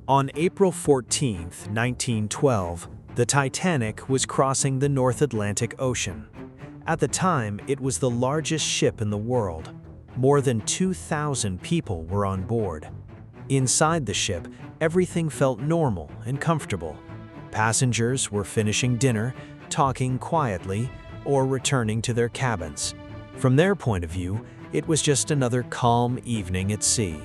On April 14, 1912, the Titanic was crossing the North Atlantic Ocean. At the time, it was the largest ship in the world. More than 2,000 people were on board. Inside the ship, everything felt normal and comfortable. Passengers were finishing dinner, talking quietly, or returning to their cabins. From their point of view, it was just another calm evening at sea.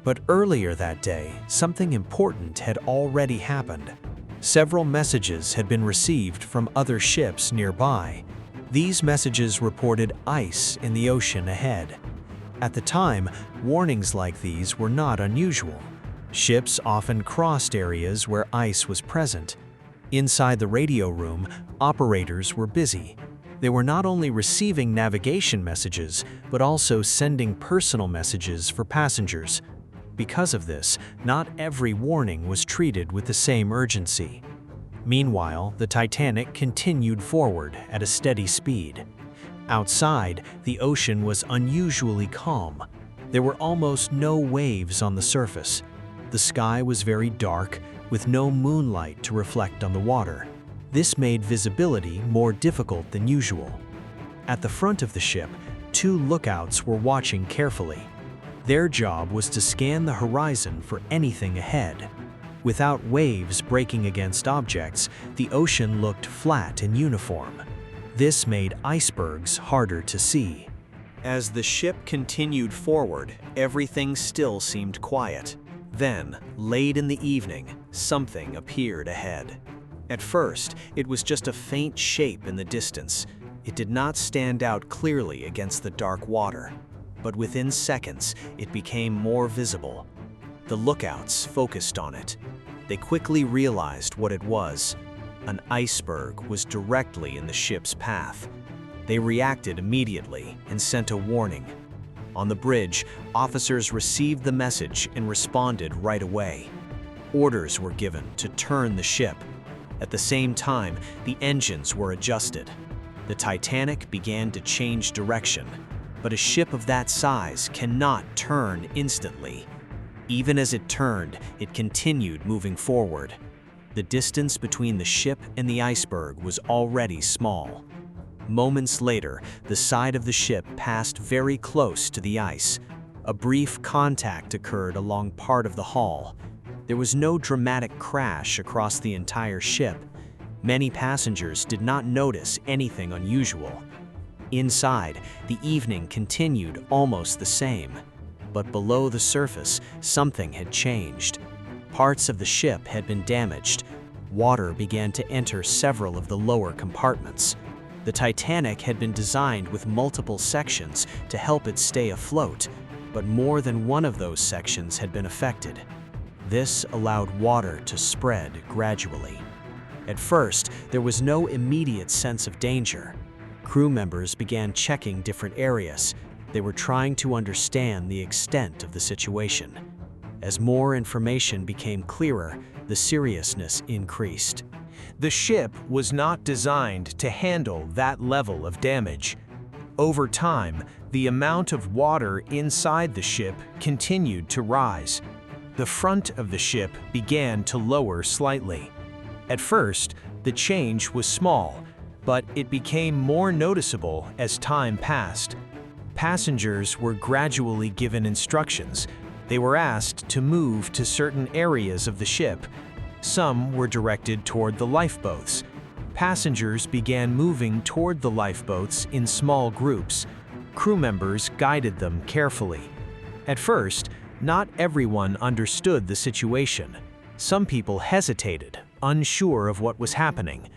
But earlier that day, something important had already happened. Several messages had been received from other ships nearby. These messages reported ice in the ocean ahead. At the time, warnings like these were not unusual. Ships often crossed areas where ice was present. Inside the radio room, operators were busy. They were not only receiving navigation messages, but also sending personal messages for passengers. Because of this, not every warning was treated with the same urgency. Meanwhile, the Titanic continued forward at a steady speed. Outside, the ocean was unusually calm. There were almost no waves on the surface. The sky was very dark, with no moonlight to reflect on the water. This made visibility more difficult than usual. At the front of the ship, two lookouts were watching carefully. Their job was to scan the horizon for anything ahead. Without waves breaking against objects, the ocean looked flat and uniform. This made icebergs harder to see. As the ship continued forward, everything still seemed quiet. Then, late in the evening, something appeared ahead. At first, it was just a faint shape in the distance. It did not stand out clearly against the dark water. But within seconds, it became more visible. The lookouts focused on it. They quickly realized what it was. An iceberg was directly in the ship's path. They reacted immediately and sent a warning. On the bridge, officers received the message and responded right away. Orders were given to turn the ship. At the same time, the engines were adjusted. The Titanic began to change direction. But a ship of that size cannot turn instantly. Even as it turned, it continued moving forward. The distance between the ship and the iceberg was already small. Moments later, the side of the ship passed very close to the ice. A brief contact occurred along part of the hull. There was no dramatic crash across the entire ship. Many passengers did not notice anything unusual. Inside, the evening continued almost the same. But below the surface, something had changed. Parts of the ship had been damaged. Water began to enter several of the lower compartments. The Titanic had been designed with multiple sections to help it stay afloat, but more than one of those sections had been affected. This allowed water to spread gradually. At first, there was no immediate sense of danger. Crew members began checking different areas. They were trying to understand the extent of the situation. As more information became clearer, the seriousness increased. The ship was not designed to handle that level of damage. Over time, the amount of water inside the ship continued to rise. The front of the ship began to lower slightly. At first, the change was small, but it became more noticeable as time passed. Passengers were gradually given instructions. They were asked to move to certain areas of the ship. Some were directed toward the lifeboats. Passengers began moving toward the lifeboats in small groups. Crew members guided them carefully. At first, not everyone understood the situation. Some people hesitated, unsure of what was happening.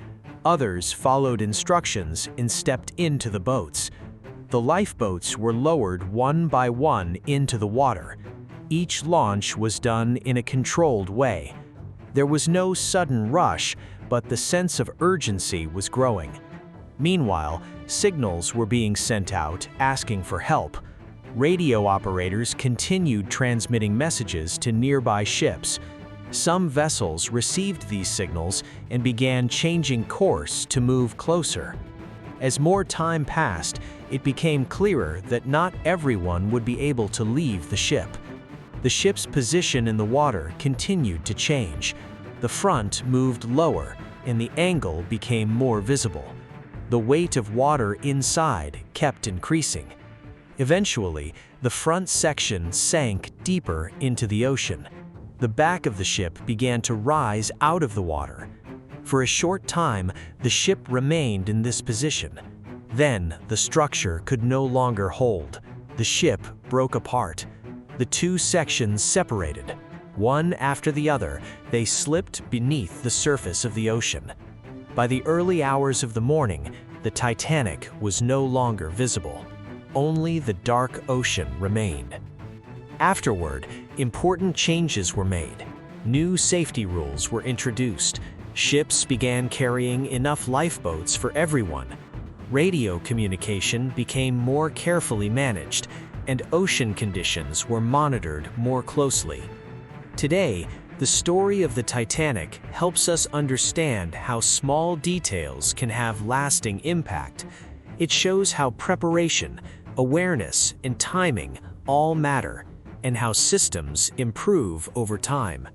Others followed instructions and stepped into the boats. The lifeboats were lowered one by one into the water. Each launch was done in a controlled way. There was no sudden rush, but the sense of urgency was growing. Meanwhile, signals were being sent out asking for help. Radio operators continued transmitting messages to nearby ships. Some vessels received these signals and began changing course to move closer. As more time passed, it became clearer that not everyone would be able to leave the ship. The ship's position in the water continued to change. The front moved lower, and the angle became more visible. The weight of water inside kept increasing. Eventually, the front section sank deeper into the ocean. The back of the ship began to rise out of the water. For a short time, the ship remained in this position. Then, the structure could no longer hold. The ship broke apart. The two sections separated. One after the other, they slipped beneath the surface of the ocean. By the early hours of the morning, the Titanic was no longer visible. Only the dark ocean remained. Afterward, important changes were made. New safety rules were introduced. Ships began carrying enough lifeboats for everyone. Radio communication became more carefully managed, and ocean conditions were monitored more closely. Today, the story of the Titanic helps us understand how small details can have lasting impact. It shows how preparation, awareness, and timing all matter, and how systems improve over time.